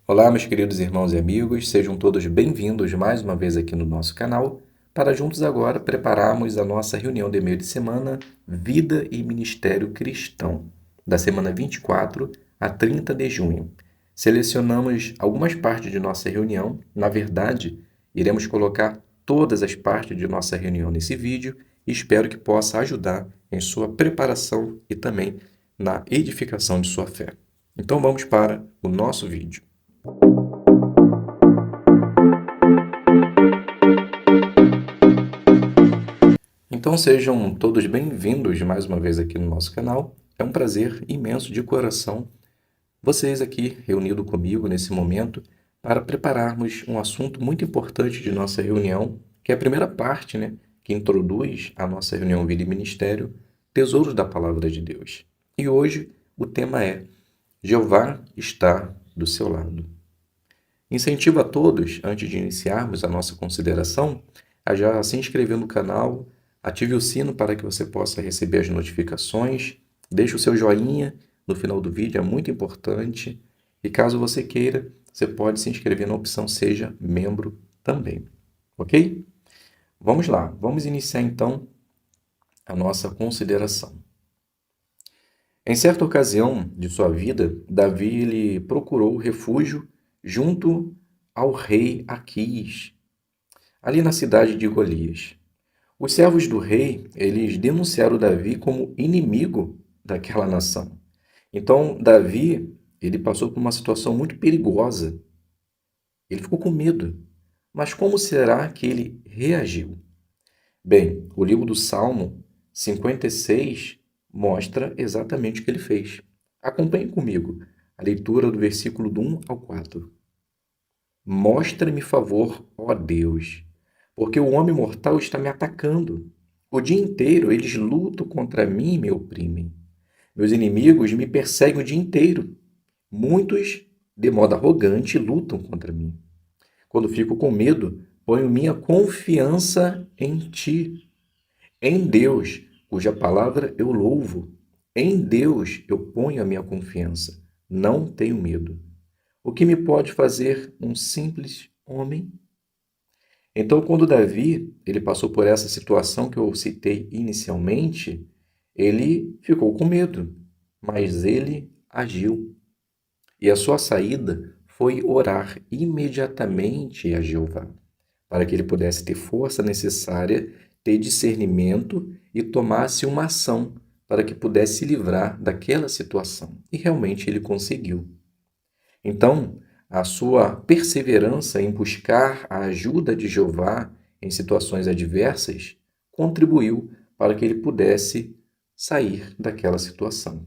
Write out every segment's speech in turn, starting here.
Olá, meus queridos irmãos e amigos, sejam todos bem-vindos mais uma vez aqui no nosso canal, para juntos agora prepararmos a nossa reunião de meio de semana Vida e Ministério Cristão, da semana 24 a 30 de junho. Selecionamos algumas partes de nossa reunião, na verdade, iremos colocar todas as partes de nossa reunião nesse vídeo e espero que possa ajudar em sua preparação e também na edificação de sua fé. Então vamos para o nosso vídeo. Então sejam todos bem-vindos mais uma vez aqui no nosso canal. É um prazer imenso de coração vocês aqui reunidos comigo nesse momento para prepararmos um assunto muito importante de nossa reunião, que é a primeira parte, que introduz a nossa reunião Vida e Ministério, Tesouros da Palavra de Deus. E hoje o tema é Jeová está do seu lado. Incentivo a todos, antes de iniciarmos a nossa consideração, a já se inscrever no canal, ative o sino para que você possa receber as notificações, deixe o seu joinha no final do vídeo, é muito importante. E caso você queira, você pode se inscrever na opção Seja Membro também, ok? Vamos lá, vamos iniciar então a nossa consideração. Em certa ocasião de sua vida, Davi ele procurou refúgio junto ao rei Aquis, ali na cidade de Golias. Os servos do rei, eles denunciaram Davi como inimigo daquela nação. Então, Davi, ele passou por uma situação muito perigosa. Ele ficou com medo. Mas como será que ele reagiu? Bem, o livro do Salmo 56 mostra exatamente o que ele fez. Acompanhe comigo a leitura do versículo do 1 ao 4. Mostra-me favor, ó Deus, porque o homem mortal está me atacando. O dia inteiro eles lutam contra mim e me oprimem. Meus inimigos me perseguem o dia inteiro. Muitos, de modo arrogante, lutam contra mim. Quando fico com medo, ponho minha confiança em Ti. Em Deus, cuja palavra eu louvo. Em Deus eu ponho a minha confiança. Não tenho medo. O que me pode fazer um simples homem? Então, quando Davi ele passou por essa situação que eu citei inicialmente, ele ficou com medo, mas ele agiu. E a sua saída foi orar imediatamente a Jeová, para que ele pudesse ter força necessária, ter discernimento e tomasse uma ação para que pudesse se livrar daquela situação. E realmente ele conseguiu. Então, a sua perseverança em buscar a ajuda de Jeová em situações adversas contribuiu para que ele pudesse sair daquela situação.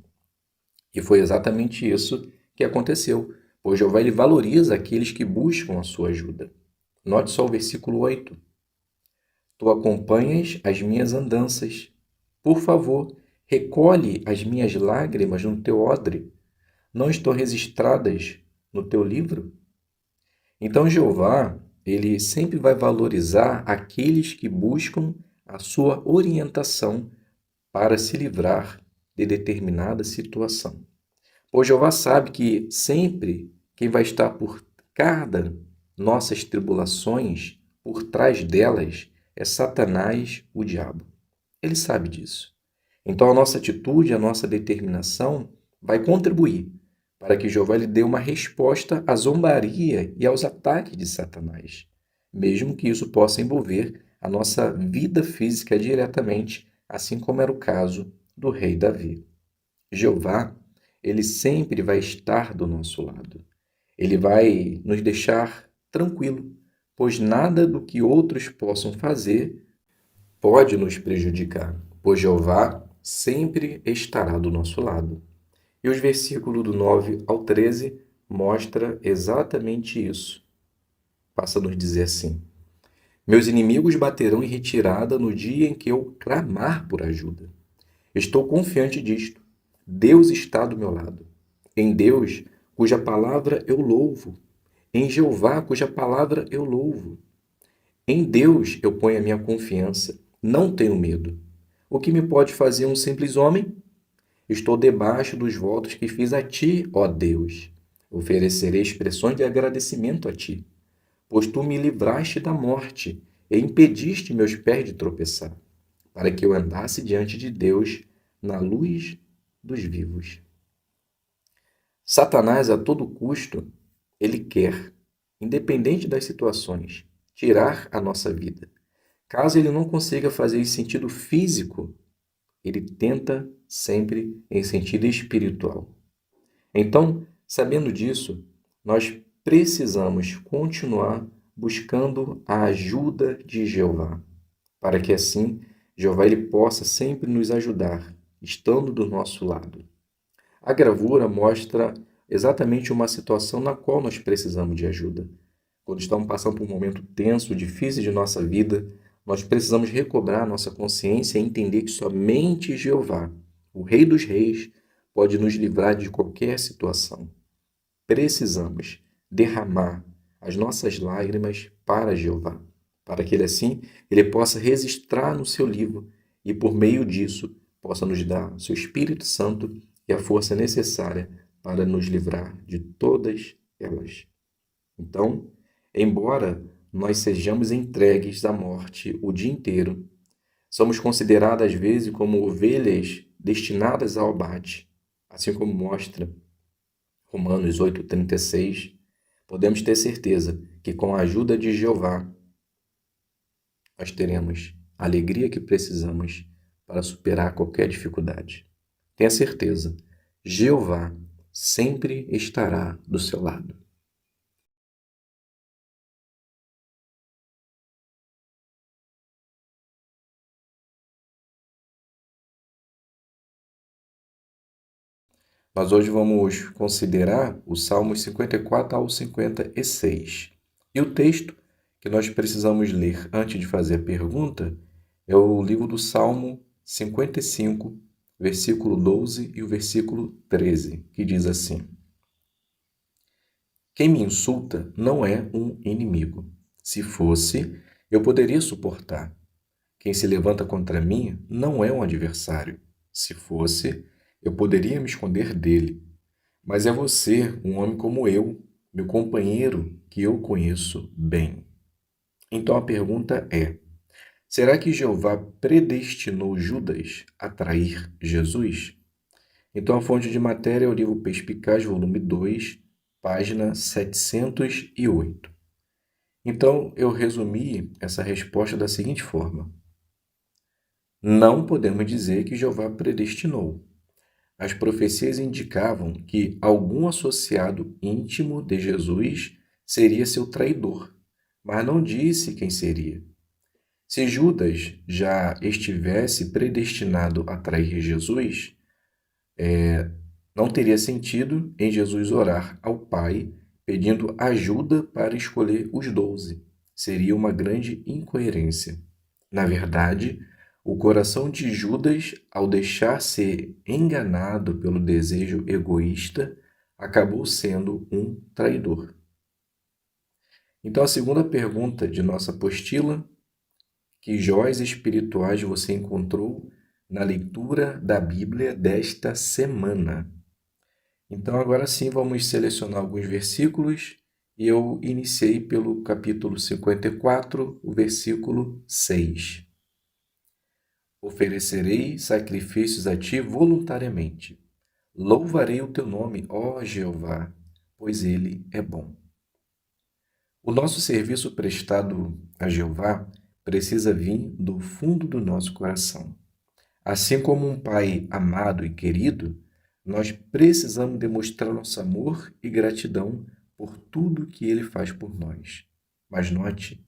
E foi exatamente isso que aconteceu, pois Jeová ele valoriza aqueles que buscam a sua ajuda. Note só o versículo 8. Tu acompanhas as minhas andanças. Por favor, recolhe as minhas lágrimas no teu odre. Não estão registradas no teu livro? Então Jeová, ele sempre vai valorizar aqueles que buscam a sua orientação para se livrar de determinada situação. Pois Jeová sabe que sempre quem vai estar por cada nossas tribulações, por trás delas, é Satanás, o diabo. Ele sabe disso. Então a nossa atitude, a nossa determinação vai contribuir para que Jeová lhe dê uma resposta à zombaria e aos ataques de Satanás, mesmo que isso possa envolver a nossa vida física diretamente, assim como era o caso do rei Davi. Jeová, ele sempre vai estar do nosso lado. Ele vai nos deixar tranquilo, pois nada do que outros possam fazer pode nos prejudicar, pois Jeová sempre estará do nosso lado. E os versículos do 9 ao 13 mostra exatamente isso. Passa a nos dizer assim: Meus inimigos baterão em retirada no dia em que eu clamar por ajuda. Estou confiante disto. Deus está do meu lado. Em Deus, cuja palavra eu louvo. Em Jeová, cuja palavra eu louvo. Em Deus eu ponho a minha confiança. Não tenho medo. O que me pode fazer um simples homem? Estou debaixo dos votos que fiz a ti, ó Deus. Oferecerei expressões de agradecimento a ti, pois tu me livraste da morte e impediste meus pés de tropeçar, para que eu andasse diante de Deus na luz dos vivos. Satanás, a todo custo, ele quer, independente das situações, tirar a nossa vida. Caso ele não consiga fazer em sentido físico, ele tenta sempre em sentido espiritual. Então, sabendo disso, nós precisamos continuar buscando a ajuda de Jeová, para que assim Jeová ele possa sempre nos ajudar, estando do nosso lado. A gravura mostra exatamente uma situação na qual nós precisamos de ajuda. Quando estamos passando por um momento tenso, difícil de nossa vida, nós precisamos recobrar nossa consciência e entender que somente Jeová, o Rei dos Reis, pode nos livrar de qualquer situação. Precisamos derramar as nossas lágrimas para Jeová, para que ele assim ele possa registrar no seu livro e por meio disso possa nos dar o seu Espírito Santo e a força necessária para nos livrar de todas elas. Então, embora nós sejamos entregues à morte o dia inteiro, somos considerados às vezes como ovelhas destinadas ao abate, assim como mostra Romanos 8,36, podemos ter certeza que com a ajuda de Jeová, nós teremos a alegria que precisamos para superar qualquer dificuldade. Tenha certeza, Jeová sempre estará do seu lado. Nós hoje vamos considerar os Salmos 54 ao 56. E o texto que nós precisamos ler antes de fazer a pergunta é o livro do Salmo 55, versículo 12 e o versículo 13, que diz assim: Quem me insulta não é um inimigo. Se fosse, eu poderia suportar. Quem se levanta contra mim não é um adversário. Se fosse, eu poderia me esconder dele. Mas é você, um homem como eu, meu companheiro, que eu conheço bem. Então a pergunta é: será que Jeová predestinou Judas a trair Jesus? Então a fonte de matéria é o livro Perspicaz, volume 2, página 708. Então eu resumi essa resposta da seguinte forma: não podemos dizer que Jeová predestinou. As profecias indicavam que algum associado íntimo de Jesus seria seu traidor, mas não disse quem seria. Se Judas já estivesse predestinado a trair Jesus, não teria sentido em Jesus orar ao Pai pedindo ajuda para escolher os 12. Seria uma grande incoerência. Na verdade, o coração de Judas, ao deixar ser enganado pelo desejo egoísta, acabou sendo um traidor. Então, a segunda pergunta de nossa apostila: que joias espirituais você encontrou na leitura da Bíblia desta semana? Então, agora sim, vamos selecionar alguns versículos e eu iniciei pelo capítulo 54, o versículo 6. Oferecerei sacrifícios a ti voluntariamente. Louvarei o teu nome, ó Jeová, pois ele é bom. O nosso serviço prestado a Jeová precisa vir do fundo do nosso coração. Assim como um pai amado e querido, nós precisamos demonstrar nosso amor e gratidão por tudo que ele faz por nós. Mas note,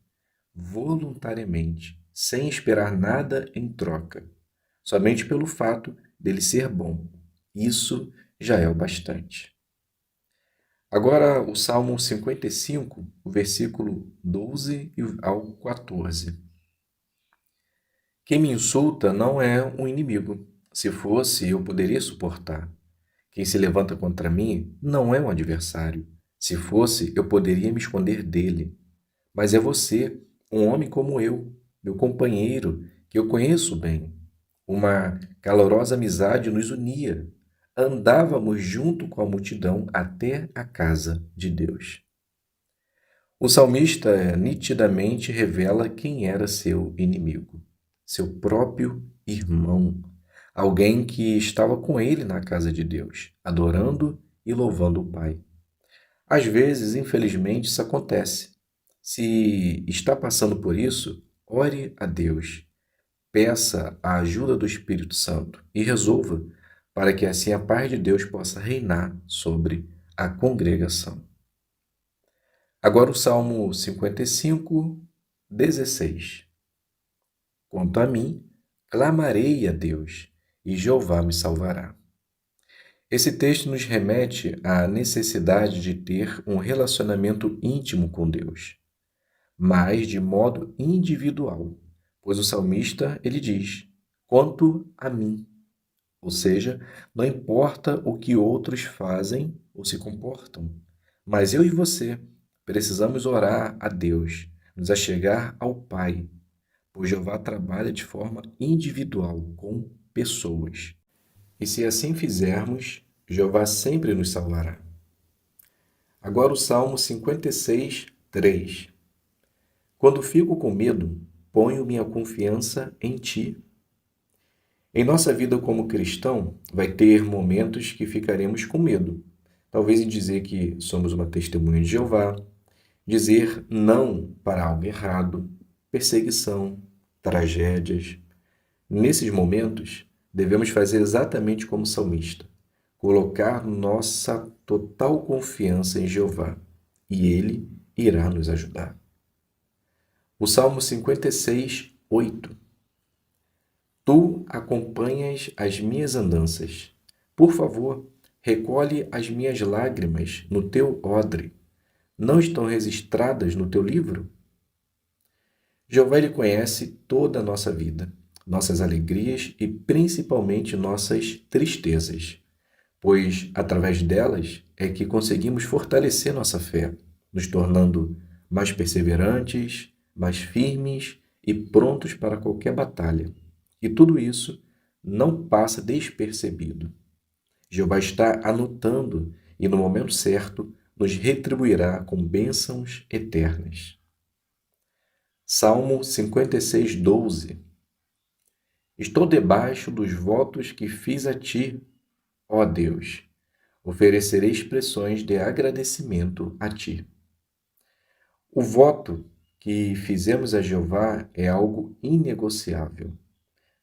voluntariamente, sem esperar nada em troca, somente pelo fato dele ser bom. Isso já é o bastante. Agora, o Salmo 55, o versículo 12 ao 14. Quem me insulta não é um inimigo. Se fosse, eu poderia suportar. Quem se levanta contra mim não é um adversário. Se fosse, eu poderia me esconder dele. Mas é você, um homem como eu, meu companheiro, que eu conheço bem. Uma calorosa amizade nos unia. andávamos junto com a multidão até a casa de Deus. O salmista nitidamente revela quem era seu inimigo, seu próprio irmão, alguém que estava com ele na casa de Deus, adorando e louvando o Pai. Às vezes, infelizmente, isso acontece. Se está passando por isso, ore a Deus, peça a ajuda do Espírito Santo e resolva, para que assim a paz de Deus possa reinar sobre a congregação. Agora o Salmo 55, 16. Quanto a mim, clamarei a Deus, e Jeová me salvará. Esse texto nos remete à necessidade de ter um relacionamento íntimo com Deus, mas de modo individual, pois o salmista ele diz: quanto a mim, ou seja, não importa o que outros fazem ou se comportam, mas eu e você precisamos orar a Deus, nos achegar ao Pai, pois Jeová trabalha de forma individual com pessoas. E se assim fizermos, Jeová sempre nos salvará. Agora o Salmo 56, 3. Quando fico com medo, ponho minha confiança em Ti. Em nossa vida como cristão, vai ter momentos que ficaremos com medo. Talvez em dizer que somos uma testemunha de Jeová, dizer não para algo errado, perseguição, tragédias. Nesses momentos, devemos fazer exatamente como o salmista, colocar nossa total confiança em Jeová, e Ele irá nos ajudar. O Salmo 56, 8. Tu acompanhas as minhas andanças. Por favor, recolhe as minhas lágrimas no teu odre. Não estão registradas no teu livro? Jeová ele conhece toda a nossa vida, nossas alegrias e principalmente nossas tristezas, pois através delas é que conseguimos fortalecer nossa fé, nos tornando mais perseverantes, mais firmes e prontos para qualquer batalha. E tudo isso não passa despercebido. Jeová está anotando e no momento certo nos retribuirá com bênçãos eternas. Salmo 56, 12. Estou debaixo dos votos que fiz a ti, ó Deus. Oferecerei expressões de agradecimento a ti. O voto que fizemos a Jeová é algo inegociável.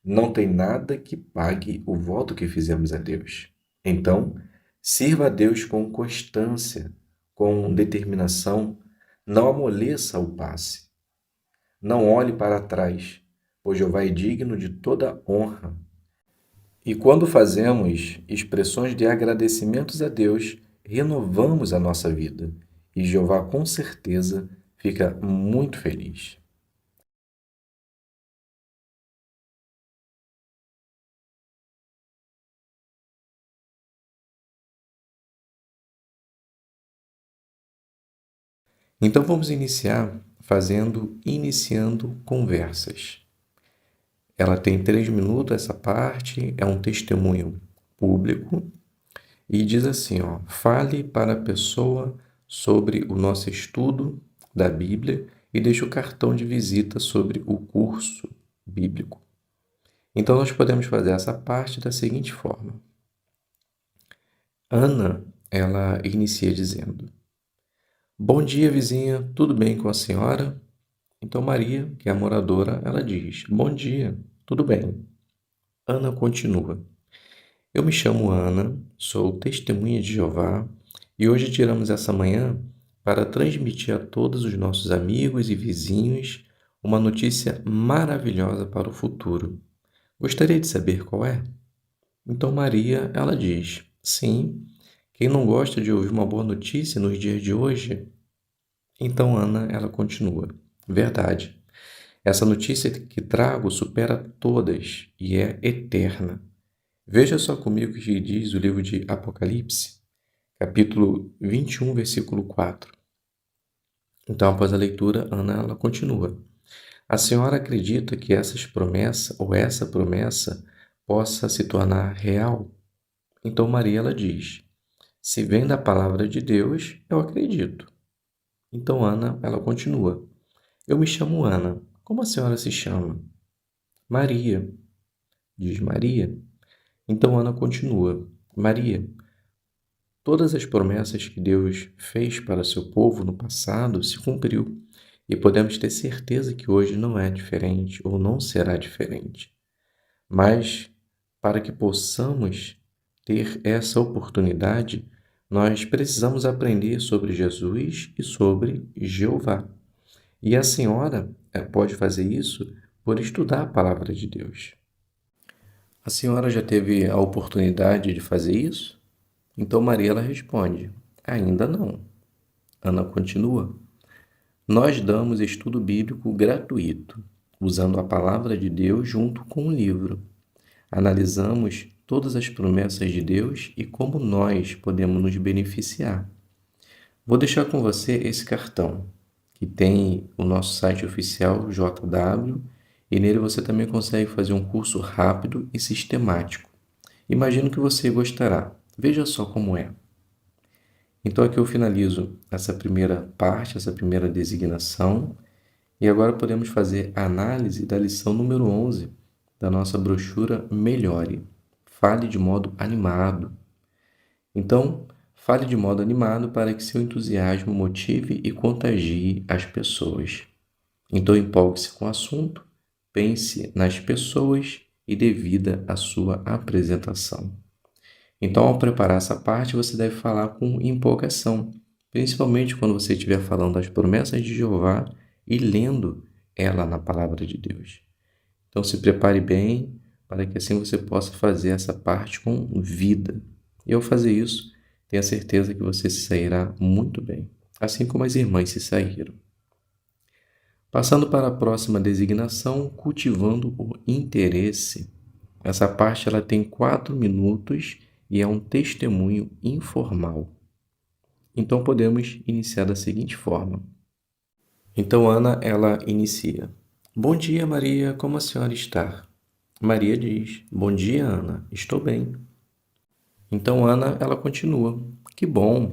Não tem nada que pague o voto que fizemos a Deus. Então, sirva a Deus com constância, com determinação, não amoleça o passe. Não olhe para trás, pois Jeová é digno de toda honra. E quando fazemos expressões de agradecimentos a Deus, renovamos a nossa vida. E Jeová, com certeza, fica muito feliz. Então vamos iniciar iniciando conversas. Ela tem 3 minutos, essa parte, é um testemunho público e diz assim, ó, fale para a pessoa sobre o nosso estudo da Bíblia e deixe o cartão de visita sobre o curso bíblico. Então nós podemos fazer essa parte da seguinte forma. Ana, ela inicia dizendo: bom dia, vizinha, tudo bem com a senhora? Então Maria, que é a moradora, ela diz: bom dia, tudo bem. Ana continua: eu me chamo Ana, sou testemunha de Jeová e hoje tiramos essa manhã para transmitir a todos os nossos amigos e vizinhos uma notícia maravilhosa para o futuro. Gostaria de saber qual é? Então Maria, ela diz: sim, quem não gosta de ouvir uma boa notícia nos dias de hoje? Então Ana, ela continua: verdade. Essa notícia que trago supera todas e é eterna. Veja só comigo o que diz o livro de Apocalipse, capítulo 21, versículo 4. Então, após a leitura, Ana ela continua: a senhora acredita que essa promessa possa se tornar real? Então Maria ela diz: se vem da palavra de Deus, eu acredito. Então Ana ela continua: eu me chamo Ana. Como a senhora se chama? Maria. Diz Maria. Então Ana continua: Maria, todas as promessas que Deus fez para seu povo no passado se cumpriu, e podemos ter certeza que hoje não é diferente ou não será diferente. Mas para que possamos ter essa oportunidade, nós precisamos aprender sobre Jesus e sobre Jeová. E a senhora pode fazer isso por estudar a palavra de Deus. A senhora já teve a oportunidade de fazer isso? Então Maria ela responde: ainda não. Ana continua: nós damos estudo bíblico gratuito, usando a palavra de Deus junto com o livro. Analisamos todas as promessas de Deus e como nós podemos nos beneficiar. Vou deixar com você esse cartão, que tem o nosso site oficial JW, e nele você também consegue fazer um curso rápido e sistemático. Imagino que você gostará. Veja só como é. Então aqui eu finalizo essa primeira parte, essa primeira designação, e agora podemos fazer a análise da lição número 11 da nossa brochura Melhore. Fale de modo animado. Então, fale de modo animado para que seu entusiasmo motive e contagie as pessoas. Então, empolgue-se com o assunto, pense nas pessoas e dê vida à sua apresentação. Então, ao preparar essa parte, você deve falar com empolgação, principalmente quando você estiver falando das promessas de Jeová e lendo ela na palavra de Deus. Então, se prepare bem para que assim você possa fazer essa parte com vida. E ao fazer isso, tenha certeza que você se sairá muito bem, assim como as irmãs se saíram. Passando para a próxima designação, cultivando o interesse. Essa parte ela tem 4 minutos e é um testemunho informal. Então podemos iniciar da seguinte forma. Então Ana ela inicia: bom dia, Maria, como a senhora está? Maria diz: bom dia, Ana, estou bem. Então Ana ela continua: que bom.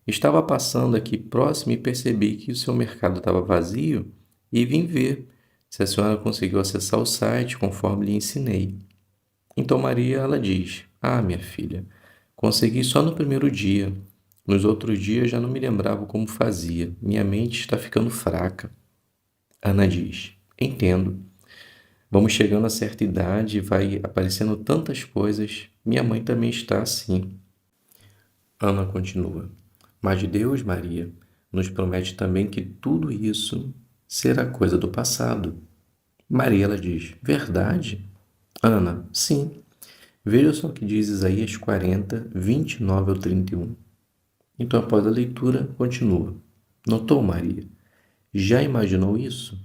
Estava passando aqui próximo e percebi que o seu mercado estava vazio e vim ver se a senhora conseguiu acessar o site conforme lhe ensinei. Então Maria ela diz: ah, minha filha, consegui só no primeiro dia. Nos outros dias já não me lembrava como fazia. Minha mente está ficando fraca. Ana diz: entendo. Vamos chegando a certa idade e vai aparecendo tantas coisas. Minha mãe também está assim. Ana continua: mas Deus, Maria, nos promete também que tudo isso será coisa do passado. Maria ela diz: verdade? Ana: sim. Veja só o que diz Isaías 40, 29 ao 31. Então, após a leitura, continua: notou, Maria? Já imaginou isso?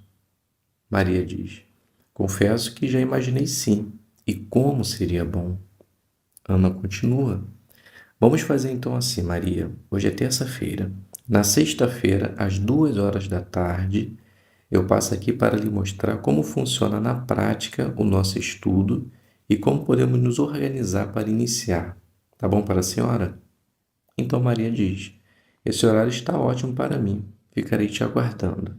Maria diz: confesso que já imaginei sim. E como seria bom? Ana continua: vamos fazer então assim, Maria. Hoje é terça-feira. Na sexta-feira, às 2 horas da tarde, eu passo aqui para lhe mostrar como funciona na prática o nosso estudo e como podemos nos organizar para iniciar. Tá bom para a senhora? Então Maria diz: esse horário está ótimo para mim. Ficarei te aguardando.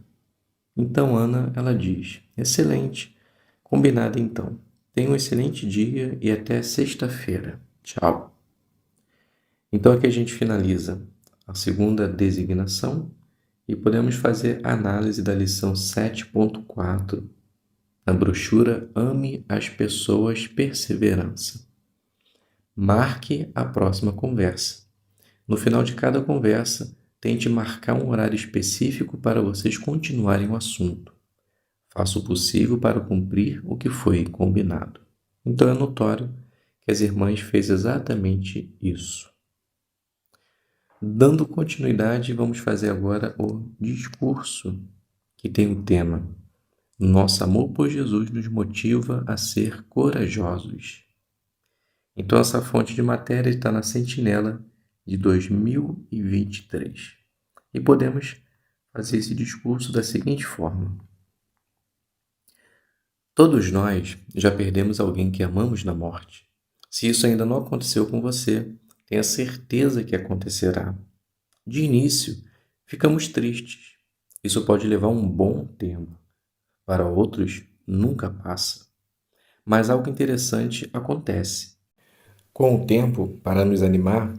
Então Ana, ela diz: excelente. Combinado então. Tenha um excelente dia e até sexta-feira. Tchau. Então aqui a gente finaliza a segunda designação e podemos fazer a análise da lição 7.4 na brochura Ame as Pessoas Perseverança. Marque a próxima conversa. No final de cada conversa, tente marcar um horário específico para vocês continuarem o assunto. Faça o possível para cumprir o que foi combinado. Então é notório que as irmãs fez exatamente isso. Dando continuidade, vamos fazer agora o discurso, que tem o tema: nosso amor por Jesus nos motiva a ser corajosos. Então essa fonte de matéria está na Sentinela de 2023. E podemos fazer esse discurso da seguinte forma: todos nós já perdemos alguém que amamos na morte. Se isso ainda não aconteceu com você, tenha certeza que acontecerá. De início, ficamos tristes. Isso pode levar um bom tempo. Para outros, nunca passa. Mas algo interessante acontece. Com o tempo, para nos animar,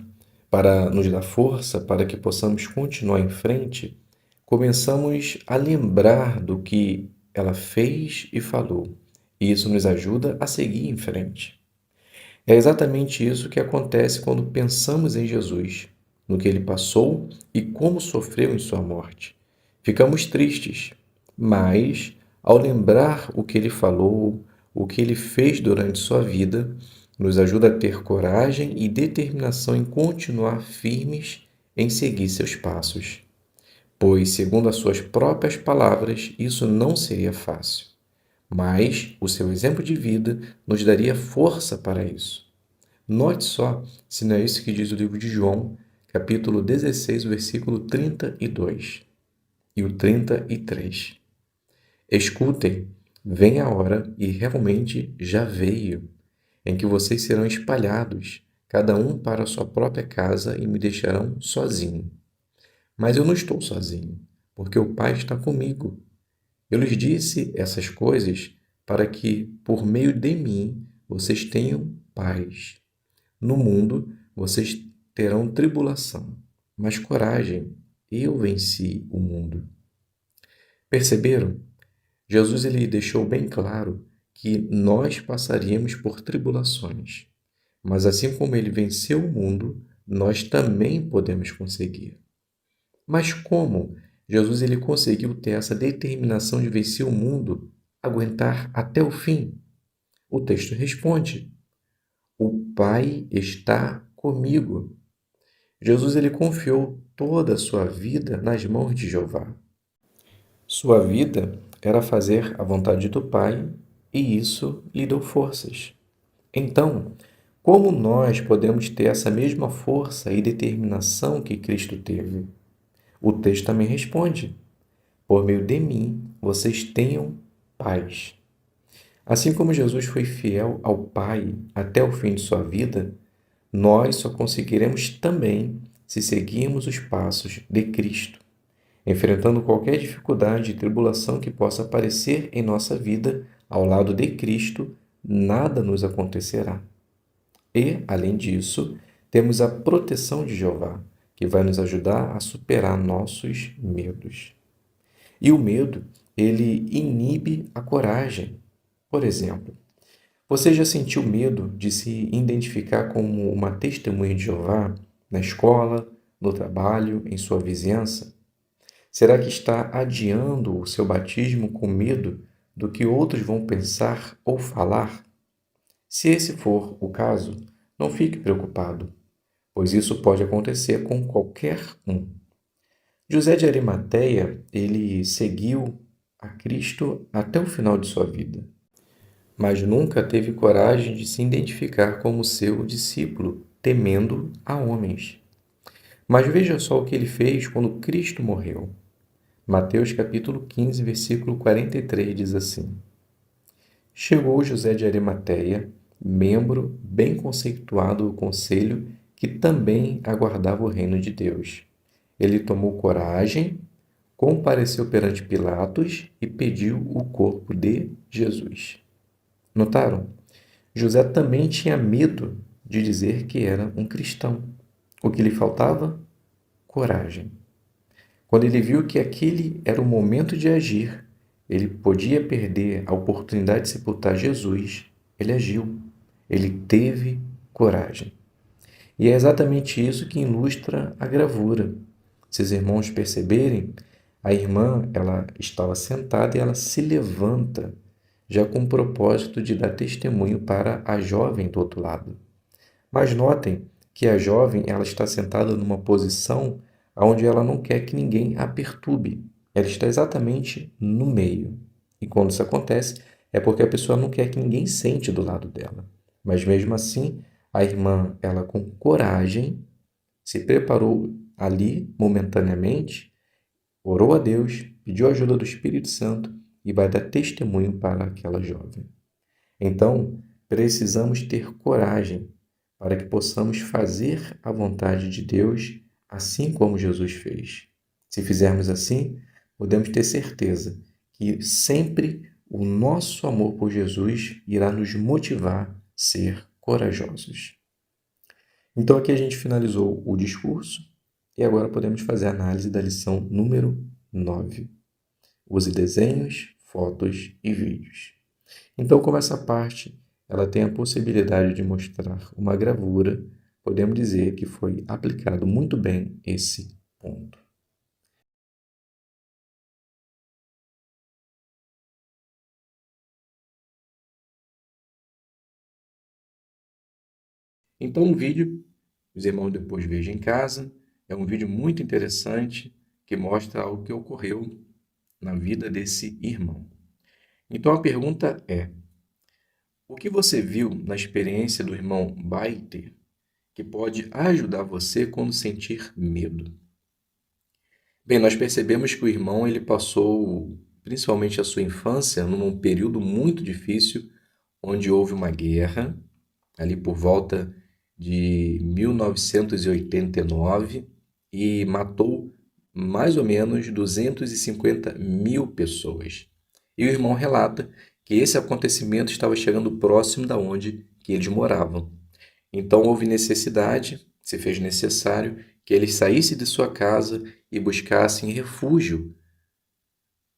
para nos dar força, para que possamos continuar em frente, começamos a lembrar do que ela fez e falou. E isso nos ajuda a seguir em frente. É exatamente isso que acontece quando pensamos em Jesus, no que ele passou e como sofreu em sua morte. Ficamos tristes, mas ao lembrar o que ele falou, o que ele fez durante sua vida, nos ajuda a ter coragem e determinação em continuar firmes em seguir seus passos. Pois, segundo as suas próprias palavras, isso não seria fácil. Mas o seu exemplo de vida nos daria força para isso. Note só se não é isso que diz o livro de João, capítulo 16, versículo 32 e o 33. Escutem, vem a hora, e realmente já veio, em que vocês serão espalhados, cada um para a sua própria casa, e me deixarão sozinho. Mas eu não estou sozinho, porque o Pai está comigo. Eu lhes disse essas coisas para que, por meio de mim, vocês tenham paz. No mundo vocês terão tribulação, mas coragem, eu venci o mundo. Perceberam? Jesus ele deixou bem claro que nós passaríamos por tribulações, mas assim como ele venceu o mundo, nós também podemos conseguir. Mas como Jesus ele conseguiu ter essa determinação de vencer o mundo, aguentar até o fim? O texto responde: o Pai está comigo. Jesus ele confiou toda a sua vida nas mãos de Jeová. Sua vida era fazer a vontade do Pai e isso lhe deu forças. Então, como nós podemos ter essa mesma força e determinação que Cristo teve? O texto também responde: por meio de mim, vocês tenham paz. Assim como Jesus foi fiel ao Pai até o fim de sua vida, nós só conseguiremos também se seguirmos os passos de Cristo, enfrentando qualquer dificuldade e tribulação que possa aparecer em nossa vida. Ao lado de Cristo, nada nos acontecerá. E, além disso, temos a proteção de Jeová, que vai nos ajudar a superar nossos medos. E o medo, ele inibe a coragem. Por exemplo, você já sentiu medo de se identificar como uma testemunha de Jeová na escola, no trabalho, em sua vizinhança? Será que está adiando o seu batismo com medo do que outros vão pensar ou falar? Se esse for o caso, não fique preocupado, pois isso pode acontecer com qualquer um. José de Arimateia, ele seguiu a Cristo até o final de sua vida, mas nunca teve coragem de se identificar como seu discípulo, temendo a homens. Mas veja só o que ele fez quando Cristo morreu. Mateus capítulo 15, versículo 43 diz assim: chegou José de Arimateia, membro bem conceituado do conselho, que também aguardava o reino de Deus. Ele tomou coragem, compareceu perante Pilatos e pediu o corpo de Jesus. Notaram? José também tinha medo de dizer que era um cristão. O que lhe faltava? Coragem. Quando ele viu que aquele era o momento de agir, ele podia perder a oportunidade de sepultar Jesus, ele agiu. Ele teve coragem. E é exatamente isso que ilustra a gravura. Se os irmãos perceberem, a irmã ela estava sentada e ela se levanta, já com o propósito de dar testemunho para a jovem do outro lado. Mas notem que a jovem ela está sentada numa posição onde ela não quer que ninguém a perturbe. Ela está exatamente no meio. E quando isso acontece, é porque a pessoa não quer que ninguém sente do lado dela. Mas mesmo assim, a irmã, ela com coragem, se preparou ali momentaneamente, orou a Deus, pediu a ajuda do Espírito Santo e vai dar testemunho para aquela jovem. Então, Precisamos ter coragem para que possamos fazer a vontade de Deus, assim como Jesus fez. Se fizermos assim, podemos ter certeza que sempre o nosso amor por Jesus irá nos motivar a ser corajosos. Então, aqui a gente finalizou o discurso e agora podemos fazer a análise da lição número 9. Use desenhos, fotos e vídeos. Então, como essa parte ela tem a possibilidade de mostrar uma gravura, podemos dizer que foi aplicado muito bem esse ponto. Então, o vídeo, os irmãos depois vejam em casa, é um vídeo muito interessante que mostra algo que ocorreu na vida desse irmão. Então, a pergunta é: o que você viu na experiência do irmão Baiter que pode ajudar você quando sentir medo? Bem, nós percebemos que o irmão ele passou principalmente a sua infância num período muito difícil, onde houve uma guerra, ali por volta de 1989, e matou mais ou menos 250 mil pessoas. E o irmão relata que esse acontecimento estava chegando próximo da onde que eles moravam. Então houve necessidade, se fez necessário, que eles saíssem de sua casa e buscassem refúgio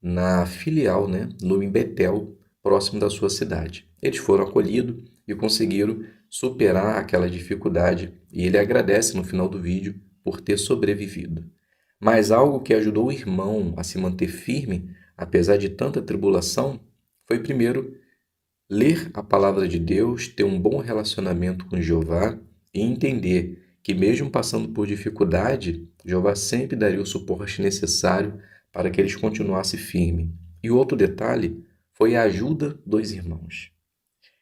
na filial, no Embetel, próximo da sua cidade. Eles foram acolhidos e conseguiram superar aquela dificuldade, e ele agradece no final do vídeo por ter sobrevivido. Mas algo que ajudou o irmão a se manter firme, apesar de tanta tribulação, foi primeiro ler a palavra de Deus, ter um bom relacionamento com Jeová e entender que mesmo passando por dificuldade, Jeová sempre daria o suporte necessário para que eles continuassem firmes. E outro detalhe foi a ajuda dos irmãos.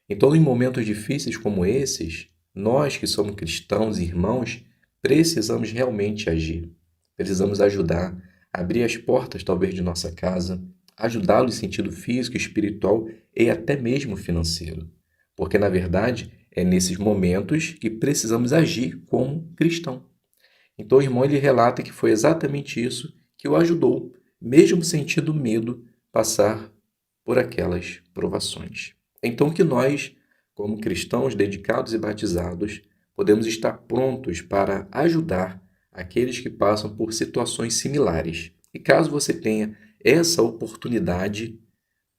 Então, em momentos difíceis como esses, nós que somos cristãos e irmãos, precisamos realmente agir. Precisamos ajudar, abrir as portas talvez de nossa casa, ajudá-lo em sentido físico, espiritual e até mesmo financeiro. Porque, na verdade, é nesses momentos que precisamos agir como cristão. Então, o irmão ele relata que foi exatamente isso que o ajudou, mesmo sentindo medo, passar por aquelas provações. Então, que nós, como cristãos dedicados e batizados, podemos estar prontos para ajudar aqueles que passam por situações similares. E caso você tenha essa oportunidade,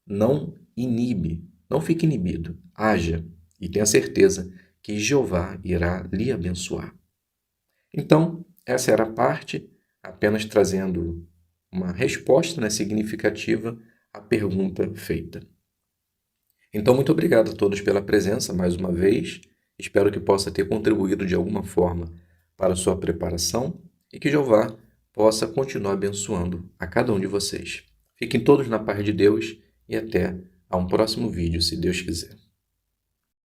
não inibe, não fique inibido, haja e tenha certeza que Jeová irá lhe abençoar. Então, essa era a parte, apenas trazendo uma resposta significativa à pergunta feita. Então, muito obrigado a todos pela presença mais uma vez. Espero que possa ter contribuído de alguma forma para a sua preparação e que Jeová possa continuar abençoando a cada um de vocês. Fiquem todos na paz de Deus e até a um próximo vídeo, se Deus quiser.